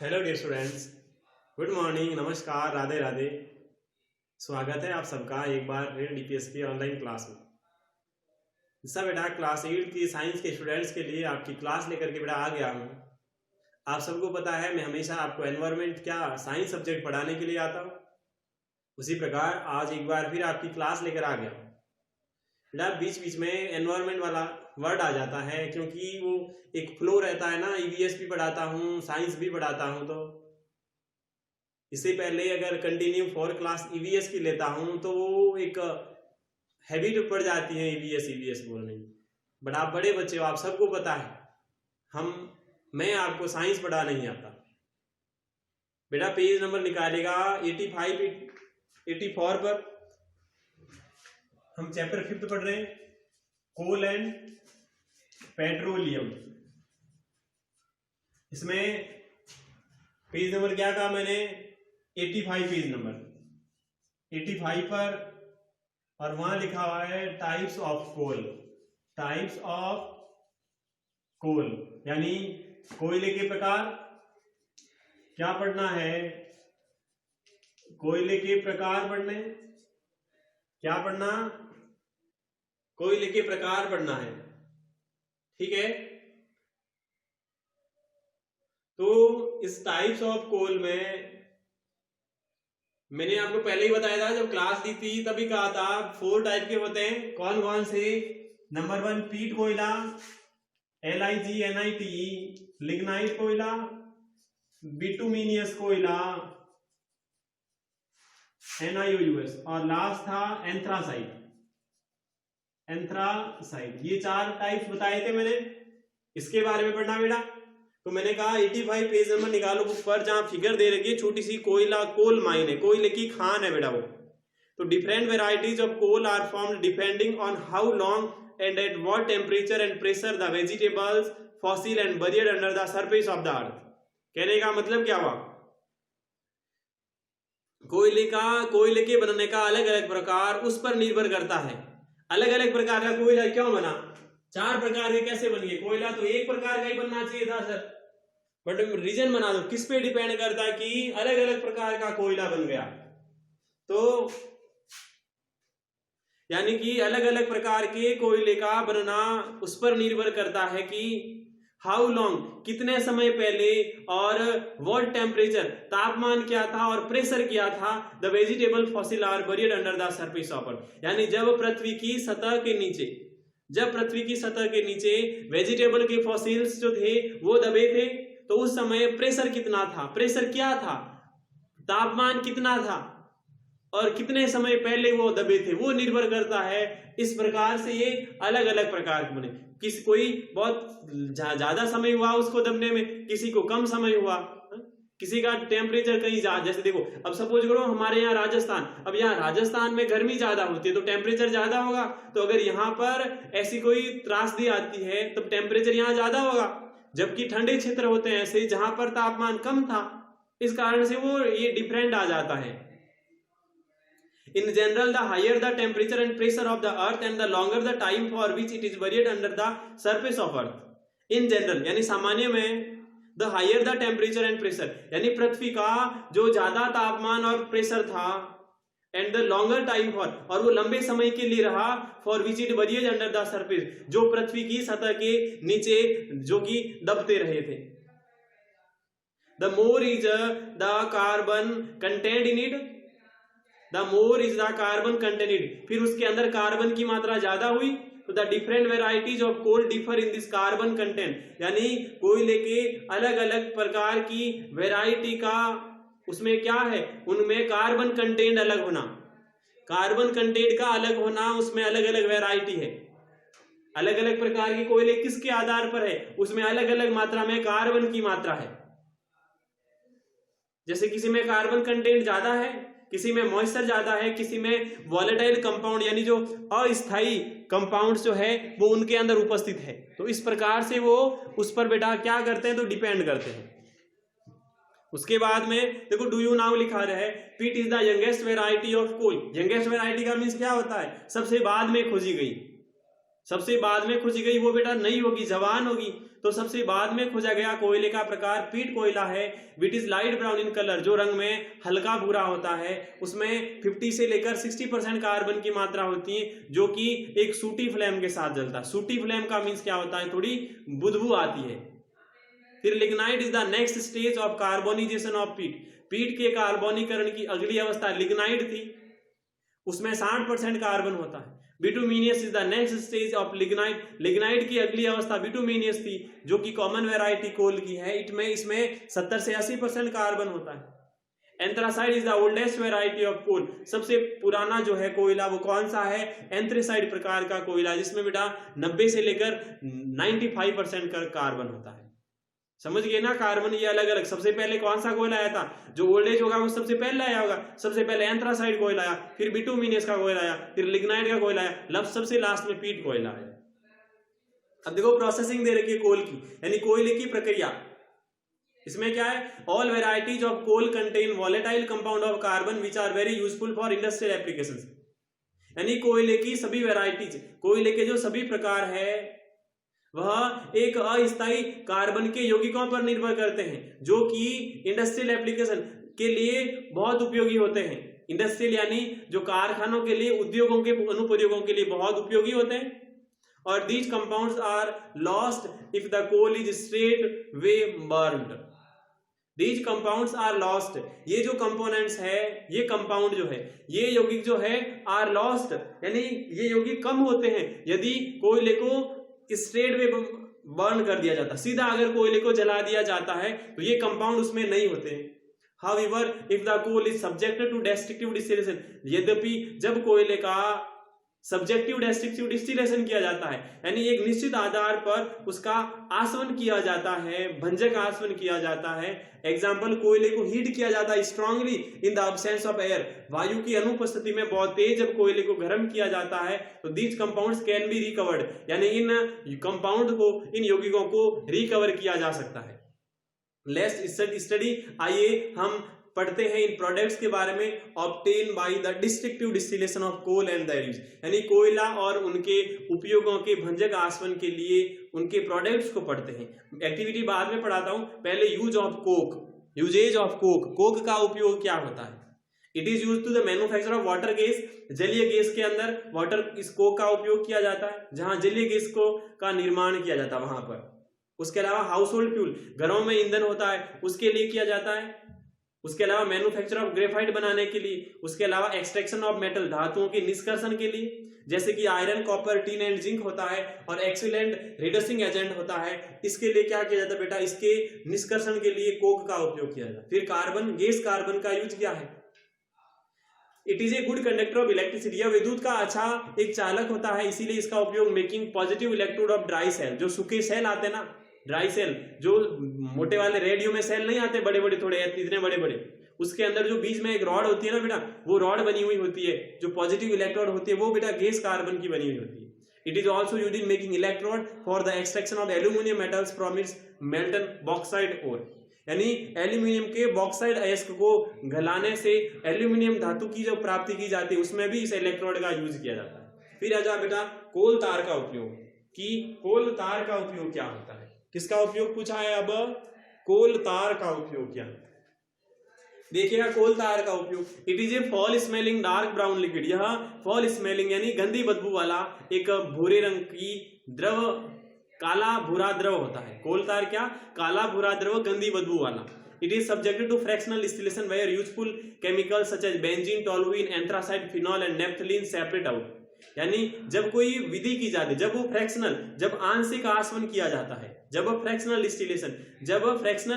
Hello dear students, good morning, नमस्कार, राधे राधे। स्वागत है आप सबका एक बार फिर डीपीएस की ऑनलाइन क्लास में। जैसा बेटा क्लास 8 की साइंस के स्टूडेंट्स के लिए आपकी क्लास लेकर के बेटा आ गया हूँ। आप सबको पता है मैं हमेशा आपको एनवायरनमेंट क्या साइंस सब्जेक्ट पढ़ाने के लिए आता हूँ। उसी प्रकार आज एक बार फिर आपकी क्लास लेकर आ गया बेटा। बीच बीच में एनवायरनमेंट वाला वर्ड आ जाता है क्योंकि वो एक फ्लो रहता है ना। ईवीएस भी पढ़ाता हूँ, साइंस भी पढ़ाता हूँ, तो इससे पहले अगर कंटिन्यू 4 क्लास ईवीएस की लेता हूँ तो वो एक हैबिट पड़ जाती है ईवीएस ईवीएस बोलने की। बट आप बड़े बच्चे हो, आप सबको पता है मैं आपको साइंस पढ़ा नहीं आता। बेटा पेज नंबर निकालेगा 85 84 पर। हम चैप्टर 5 पढ़ रहे हैं, कोल एंड पेट्रोलियम। इसमें पेज नंबर क्या कहा मैंने, 85 पेज नंबर 85 पर, और वहां लिखा हुआ है types of coal. Types of coal यानी कोयले के प्रकार। क्या पढ़ना है? कोयले के प्रकार पढ़ने। क्या पढ़ना? कोयले के प्रकार पढ़ना है, ठीक है। तो इस टाइप्स ऑफ कोल में मैंने आपको पहले ही बताया था, जब क्लास दी थी तभी कहा था 4 टाइप के होते हैं। कौन कौन से? नंबर 1 पीट कोयला, LIGNITE, लिग्नाइट कोयला, बिटुमिनियस कोयला, NiOUS, और लास्ट था एंथ्रासाइट। एंथ्रासाइट, ये 4 टाइप्स बताए थे मैंने। इसके बारे में पढ़ना बेटा। तो मैंने कहा 85 पेज नंबर निकालो बुक पर, जहां फिगर दे रखी है छोटी सी, कोयला कोल माइन है, कोयले की खान है बेटा वो। तो different varieties of coal are formed depending on how long and at what temperature and pressure the vegetables fossil and buried under the surface of the earth. कहने का मतलब क्या हुआ? कोयले के बनने का अलग अलग प्रकार उस पर निर्भर करता है। अलग अलग प्रकार का कोयला क्यों बना? 4 प्रकार के कैसे बन गए? कोयला तो एक प्रकार का ही बनना चाहिए था सर, बट रीजन बना दो। किस पे डिपेंड करता है कि अलग अलग प्रकार का कोयला बन गया? तो यानी कि अलग अलग प्रकार के कोयले का बनना उस पर निर्भर करता है कि हाउ लॉन्ग, कितने समय पहले, और व्हाट टेम्परेचर, तापमान क्या था, और प्रेशर क्या था, the vegetable fossil are buried under the surface of the. यानी जब पृथ्वी की सतह के नीचे वेजिटेबल के फॉसिल्स जो थे वो दबे थे, तो उस समय प्रेशर कितना था, प्रेशर क्या था, तापमान कितना था, और कितने समय पहले वो दबे थे, वो निर्भर करता है। इस प्रकार से ये अलग अलग प्रकार के बने। कोई बहुत ज्यादा समय हुआ उसको दबने में, किसी को कम समय हुआ, किसी का टेम्परेचर कहीं जैसे देखो, अब सपोज करो हमारे यहाँ राजस्थान, अब यहाँ राजस्थान में गर्मी ज्यादा होती है तो टेम्परेचर ज्यादा होगा। तो अगर यहाँ पर ऐसी कोई त्रासदी आती है तो टेम्परेचर यहाँ ज्यादा होगा, जबकि ठंडे क्षेत्र होते हैं ऐसे जहां पर तापमान कम था। इस कारण से वो ये डिफरेंट आ जाता है। In general, the higher the temperature and pressure of the earth and the longer the time for which it is buried under the surface of earth. In general यानी सामान्य में, the higher the temperature and pressure यानी पृथ्वी का जो ज्यादा तापमान और pressure था, and the longer time for, और वो लंबे समय के लिए रहा, for which it buried under the surface, जो पृथ्वी की सतह के नीचे जो कि दबते रहे थे। The more is the carbon contained in it, the more is the carbon content. फिर उसके अंदर कार्बन की मात्रा ज्यादा हुई तो the different varieties of coal differ in this carbon content. यानी कोयले के अलग अलग प्रकार की वेराइटी का उसमें क्या है, उनमें कार्बन कंटेंट अलग होना, कार्बन कंटेंट का अलग होना, उसमें अलग अलग वेराइटी है। अलग अलग प्रकार के कोयले किसके आधार पर है? उसमें अलग अलग मात्रा में कार्बन की मात्रा है। जैसे किसी में कार्बन कंटेंट ज्यादा है, किसी में मॉइस्चर ज्यादा है, किसी में वॉलेटाइल कंपाउंड यानी जो अस्थायी कंपाउंड्स जो है वो उनके अंदर उपस्थित है। तो इस प्रकार से वो उस पर बेटा क्या करते हैं, तो डिपेंड करते हैं। उसके बाद में देखो डू यू नाउ लिखा है, peat is the youngest variety of coal. Youngest variety का मीन्स क्या होता है? सबसे बाद में खोजी गई। सबसे बाद में खोजी गई वो बेटा नई होगी, जवान होगी। तो सबसे बाद में खोजा गया कोयले का प्रकार पीट कोयला है, which is light brown in colour, जो रंग में हल्का भूरा होता है। उसमें 50 से लेकर 60% कार्बन की मात्रा होती है, जो कि एक सूटी फ्लेम के साथ जलता है। सूटी फ्लेम का मीन्स क्या होता है, थोड़ी बुदबू आती है। फिर lignite is the next stage of carbonisation of पीट। पीट के कार्बोनीकरण की अगली अवस्था लिग्नाइट थी, उसमें 60% कार्बन होता है। Bituminous is the next stage of lignite. Lignite की अगली अवस्था बिटुमिनियस थी, जो कि कॉमन वेराइटी कोल की है। इसमें 70 से 80% कार्बन होता है। Anthracite is the oldest variety of coal. सबसे पुराना जो है कोयला वो कौन सा है, एंथ्रासाइड प्रकार का कोयला, जिसमें बेटा 90 से लेकर 95% का कार्बन होता है। समझ गए ना, कार्बन ये अलग अलग। सबसे पहले कौन सा कोयला आया था, जो ओल्डेज होगा वो सबसे पहले आया होगा। सबसे पहले एंथ्रासाइड कोयला आया, फिर बिटुमिनियस का कोयला आया, फिर लिग्नाइट का कोयला आया, सबसे लास्ट में पीट कोयला आया। अब देखो प्रोसेसिंग दे रखी है कोल की, यानी कोयले की प्रक्रिया। इसमें क्या है, all varieties of coal contain volatile compound of carbon which are very useful for industrial applications. यानी कोयले की सभी वेराइटीज, कोयले के जो सभी प्रकार है वह एक अस्थायी कार्बन के यौगिकों पर निर्भर करते हैं, जो कि इंडस्ट्रियल एप्लीकेशन के लिए बहुत उपयोगी होते हैं। इंडस्ट्रियल यानी जो कारखानों के लिए, उद्योगों के अनुप्रयोगों के लिए बहुत उपयोगी होते हैं। और these compounds are lost if the coal is straight way burned. These compounds are lost, ये जो कंपोनेंट्स है, ये कंपाउंड जो है, ये यौगिक जो है आर लॉस्ट, यानी ये यौगिक कम होते हैं यदि कोयले को स्ट्रेट वे बर्न कर दिया जाता, सीधा अगर कोयले को जला दिया जाता है तो ये कंपाउंड उसमें नहीं होते हैं। However, if the coal is subjected to destructive distillation, यद्यपि जब कोयले का सब्जेक्टिव डेस्ट्रक्टिव डिस्टिलेशन किया जाता है, यानी एक निश्चित आधार पर उसका आसवन किया जाता है, भंजक आसवन किया जाता है। एग्जाम्पल, कोयले को हीट किया जाता है strongly in the absence of air, वायु की अनुपस्थिति में बहुत तेज जब कोयले को गर्म किया जाता है तो these compounds can be recovered, यानी इन कंपाउंड को, इन यौगिकों को रिकवर किया जा सकता है। लेट्स स्टडी, आइए हम पढ़ते हैं इन प्रोडक्ट्स के बारे में। Obtain by the destructive distillation of coal and their use, यानी कोयला और उनके उपयोगों के भंजक आसवन के लिए उनके प्रोडक्ट्स को पढ़ते हैं। एक्टिविटी बाद में पढ़ाता हूं, पहले use of coke, uses of coke. Coke का उपयोग क्या होता है? It is use to the manufacture of water gas. जलीय गैस के अंदर वाटर, इस कोक का उपयोग किया जाता है, जहां जलीय गैस को का निर्माण किया जाता है वहां पर। उसके अलावा हाउस होल्ड फ्यूल, घरों में ईंधन होता है, उसके लिए किया जाता है। उसके अलावा मैन्युफैक्चर ऑफ ग्रेफाइट बनाने के लिए, उसके अलावा एक्सट्रैक्शन ऑफ मेटल, धातुओं के निष्कर्षण के लिए, जैसे कि iron, copper, tin and zinc होता है, और एक्सीलेंट रिडसिंग एजेंट होता है। इसके लिए क्या किया जाता है बेटा? इसके निष्कर्षण के लिए कोक का उपयोग किया जाता है। फिर कार्बन गैस, कार्बन का यूज क्या है? It is a good conductor of electricity, यह विद्युत का अच्छा एक चालक होता है, इसीलिए इसका उपयोग making positive electrode of dry cell, जो सूखे सेल आते हैं ना, ड्राई सेल, जो मोटे वाले रेडियो में सेल नहीं आते बड़े बड़े, थोड़े इतने बड़े बड़े, उसके अंदर जो बीच में एक रॉड होती है ना बेटा, वो रॉड बनी हुई होती है, जो पॉजिटिव इलेक्ट्रोड होती है, वो बेटा गैस कार्बन की बनी हुई होती है। It is also used in making electrode for the extraction of aluminium metals from its molten bauxite ore, यानी एल्यूमिनियम के बॉक्साइड अयस्क को गलाने से एल्यूमिनियम धातु की जो प्राप्ति की जाती है, उसमें भी इस इलेक्ट्रोड का यूज किया जाता है। फिर आ जा बेटा कोल तार का उपयोग, कि कोल तार का उपयोग क्या होता है? किसका उपयोग पूछा है? अब कोल तार का उपयोग क्या है? देखिएगा कोल तार का उपयोग। It is a fall smelling dark brown liquid, यह फॉल स्मेलिंग यानी गंदी बदबू वाला एक भूरे रंग की द्रव, काला भूरा द्रव होता है। कोल तार क्या? काला भूरा द्रव, गंदी बदबू वाला। It is subjected to fractional distillation where useful chemicals such as benzene, toluene, anthracite, phenol and naphthalene separate out, यानी जब कोई विधि की जाती है, जब वो फ्रैक्शनल, जब आंशिक आसवन किया जाता है, जब फ्रैक्शनल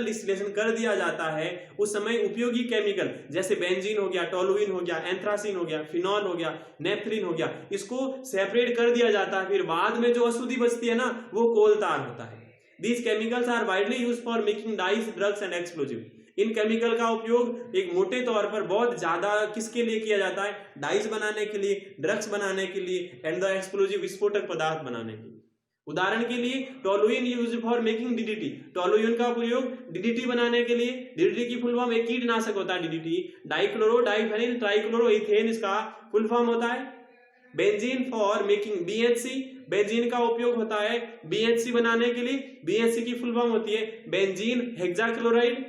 डिस्टिलेशन कर दिया जाता है, उस समय उपयोगी केमिकल जैसे बेंजीन हो गया, टोलुइन हो गया, एंथ्रासिन हो गया, फिनॉल हो गया, नेफ्थलीन हो गया, इसको सेपरेट कर दिया जाता है। फिर बाद में जो अशुद्धि बचती है ना, वो कोल तार होता है। These chemicals are widely used for making dyes, drugs and explosive. इन केमिकल का उपयोग एक मोटे तौर पर बहुत ज्यादा किसके लिए किया जाता है? डाइज बनाने के लिए, ड्रग्स बनाने के लिए, एंड द एक्सप्लोजिव, विस्फोटक पदार्थ बनाने के लिए। उदाहरण के लिए toluene used for making DDT, toluene का उपयोग डीडीटी बनाने के लिए। डीडीटी की फुल फॉर्म एक कीटनाशक होता है DDT, dichloro diphenyl trichloro ethane इसका फुल फॉर्म होता है। Benzene for making BHC, benzene का उपयोग होता है BHC बनाने के लिए। BHC की फुल फॉर्म होती है बेंजीन हेक्साक्लोराइड।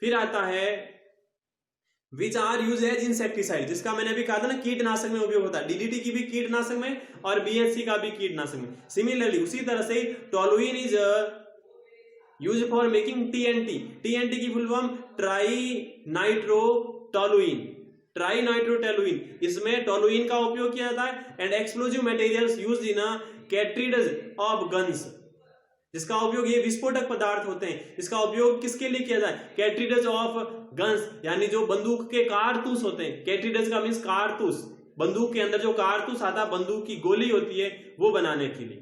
फिर आता है which are use as insecticide, जिसका मैंने अभी कहा था ना कीटनाशक में उपयोग होता है। DDT की भी कीटनाशक में और BHC का भी कीटनाशक में। सिमिलरली उसी तरह से toluene is use for making TNT। TNT की full form trinitrotoluene, trinitrotoluene. इसमें टोलुइन का उपयोग किया जाता है। And explosive materials used in cartridges of guns, जिसका उपयोग, ये विस्फोटक पदार्थ होते हैं, इसका उपयोग किसके लिए किया जाए? कैट्रिडेज ऑफ गन्स, यानी जो बंदूक के कारतूस होते हैं। कैट्रिडेज का मीन्स कारतूस, बंदूक के अंदर जो कारतूस आता है, बंदूक की गोली होती है, वो बनाने के लिए।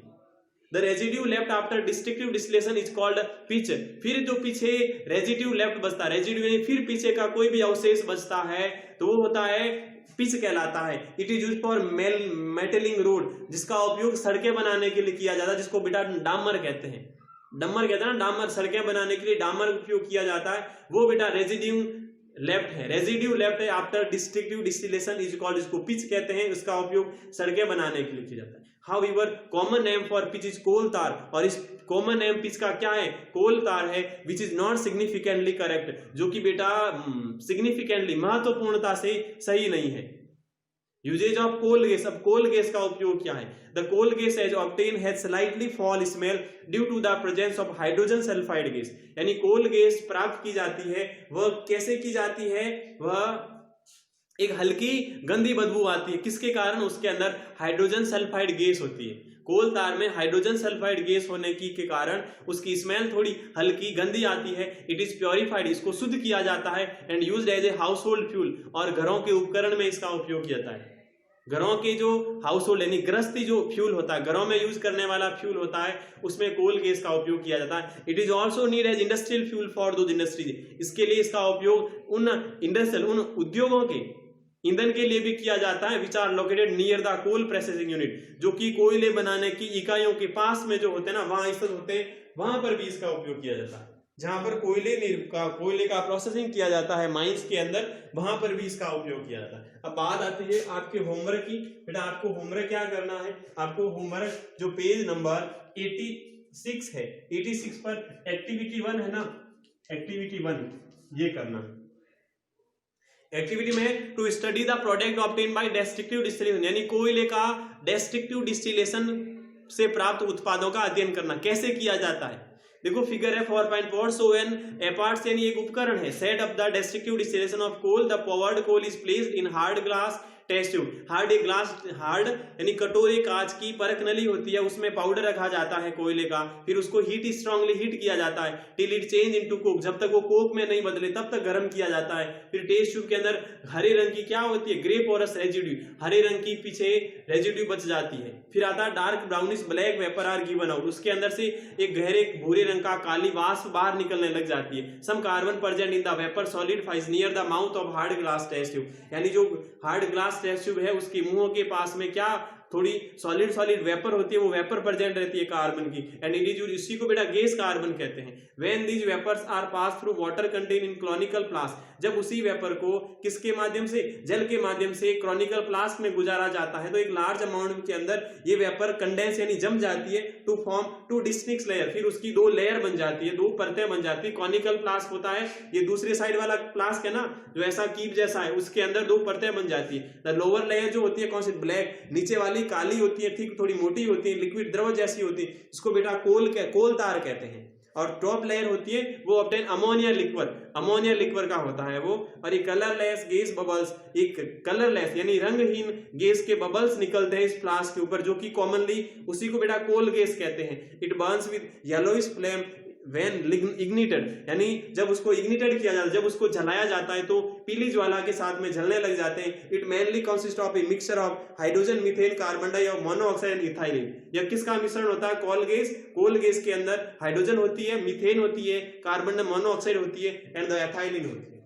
The residue left after destructive distillation is called pitch. फिर जो पीछे रेजिड्यू लेफ्ट बचता है, रेजिड्यू यानी फिर पीछे का कोई भी अवशेष बचता है, तो वो होता है पिच कहलाता है। It is used for metalling road, जिसका उपयोग सड़कें बनाने के लिए किया जाता है, जिसको बेटा डामर कहते हैं। डमर कहते हैं ना, डामर, सड़कें बनाने के लिए डामर उपयोग किया जाता है, वो बेटा रेजिड्यू लेफ्ट है। रेजिड्यू लेफ्ट है after destructive distillation is called, इसको पिच कहते हैं, इसका उपयोग सड़कें बनाने के लिए किया जाता है। However common name for pitch is coal tar, और इस कॉमन नेम पिच का क्या है? कोल तार है। Which is not significantly correct, जो कि बेटा सिग्निफिकेंटली, महत्वपूर्णता से सही नहीं है। यूजेज ऑफ कोल गैस, अब कोल गैस का उपयोग क्या है? The coal gas as obtain has slightly foul smell due to the presence of hydrogen sulphide gas. यानी कोल गैस प्राप्त की जाती है, वह कैसे की जाती है? वह एक हल्की गंदी बदबू आती है, किसके कारण? उसके अंदर हाइड्रोजन सल्फाइड गैस होती है। कोल तार में हाइड्रोजन सल्फाइड गैस होने के कारण उसकी स्मेल थोड़ी हल्की गंदी आती है। इट इज प्योरिफाइड, इसको शुद्ध किया जाता है। And used as a household fuel, और घरों के उपकरण में इसका उपयोग किया जाता है। घरों के जो हाउस होल्ड यानी गृहस्थी जो फ्यूल होता है, घरों में यूज करने वाला फ्यूल होता है, उसमें कोल गैस का उपयोग किया जाता है। It is also need as industrial fuel for those industries, इसके लिए इसका उपयोग उन इंडस्ट्रियल, उन उद्योगों के ईंधन के लिए भी किया जाता है। Which are located near the coal processing unit, जो कि कोयले बनाने की इकाइयों के पास में जो होते हैं ना, वहां स्थित होते हैं, वहां पर भी इसका उपयोग किया जाता है। जहां पर कोयले का प्रोसेसिंग किया जाता है माइंस के अंदर, वहां पर भी इसका उपयोग किया जाता है। अब बात आती है आपके होमवर्क की। बेटा आपको होमवर्क क्या करना है? आपको होमवर्क जो पेज नंबर 86 है, 86 पर एक्टिविटी 1 है ना, एक्टिविटी 1 ये करना। एक्टिविटी में to study the product obtain by destructive distillation, यानी कोयले का डिस्ट्रक्टिव डिस्टिलेशन से प्राप्त उत्पादों का अध्ययन करना। कैसे किया जाता है? देखो फिगर है 4.4। सो एन एपार्ट्स यानी एक उपकरण है। Set up the destructive distillation of coal, the powered coal is placed in hard glass test tube. Hard यानी कटोरे कांच की परख नली होती है, उसमें पाउडर रखा जाता है कोयले का, फिर उसको स्ट्रांगली हीट किया जाता है till it change into Coke, जब तक वो कोक में नहीं बदले तब तक गर्म किया जाता है। फिर टेस्ट ट्यूब के अंदर हरे रंग की क्या होती है? ग्रे पोरस रेजिड्यू, हरे रंग की पीछे रेजिड्यू बच जाती है। फिर आता है dark brownish black vapour are given out, उसके अंदर से एक गहरे भूरे रंग का काली वाष्प बाहर निकलने लग जाती है। Some carbon present in the vapour solidifies near the mouth of hard glass test tube, यानी जो हार्ड ग्लास टेस्ट ट्यूब है उसके मुंहों के पास में क्या थोड़ी सॉलिड वेपर होती है, वो वेपर प्रेजेंट रहती है कार्बन की। एंड इट इज, इसी को बेटा गैस कार्बन कहते हैं। When these vapours are pass through water contain in conical flask, जब उसी वेपर को किसके माध्यम से? जल के माध्यम से क्रोनिकल फ्लास्क में गुजारा जाता है, तो एक लार्ज अमाउंट के अंदर ये वेपर कंडेंस यानी जम जाती है टू फॉर्म 2 डिस्टिंक्ट लेयर, फिर उसकी 2 लेयर बन जाती है, 2 परतें बन जाती है। कॉनिकल फ्लास्क होता है, ये दूसरे साइड वाला फ्लास्क है ना जो ऐसा कीप जैसा है, उसके अंदर 2 परतें बन जाती है। द लोअर लेयर जो होती है कौन सी? ब्लैक, नीचे वाली काली होती है, ठीक थोड़ी मोटी होती है, लिक्विड द्रव जैसी होती है, इसको बेटा कोल तार कहते हैं। और टॉप लेयर होती है वो ऑब्टेन अमोनिया लिक्वर का होता है वो। और ये कलरलेस गैस बबल्स, एक कलरलेस यानी रंगहीन गैस के बबल्स निकलते हैं इस फ्लास्क के ऊपर, जो कि कॉमनली उसी को बेटा कोल गैस कहते हैं। It Burns with yellowish flame when ignited, यानी जब उसको इग्निटेड किया जाता है, जब उसको जलाया जाता है तो पीली ज्वाला के साथ में जलने लग जाते हैं। It mainly consist of a mixture of hydrogen, methane, carbon dioxide, monoxide and ethylene. यह किसका मिश्रण होता है? कोल गैस के अंदर हाइड्रोजन होती है, मीथेन होती है, कार्बन मोनोऑक्साइड होती है एंड द इथाइलिन होती है।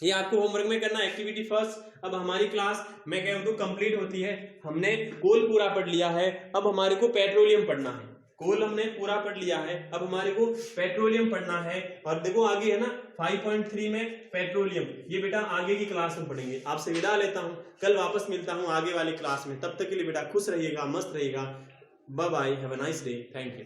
ये आपको होमवर्क में करना है, एक्टिविटी फर्स्ट। अब हमारी क्लास मैं कहूँ तो कंप्लीट होती है। हमने कोल पूरा पढ़ लिया है, अब हमारे को पेट्रोलियम पढ़ना है। कोल हमने पूरा पढ़ लिया है, अब हमारे को पेट्रोलियम पढ़ना है। और देखो आगे है ना 5.3 में पेट्रोलियम, ये बेटा आगे की क्लास में पढ़ेंगे। आपसे विदा लेता हूं, कल वापस मिलता हूं आगे वाली क्लास में। तब तक के लिए बेटा खुश रहिएगा, मस्त रहिएगा। Bye bye, have a nice day, thank you.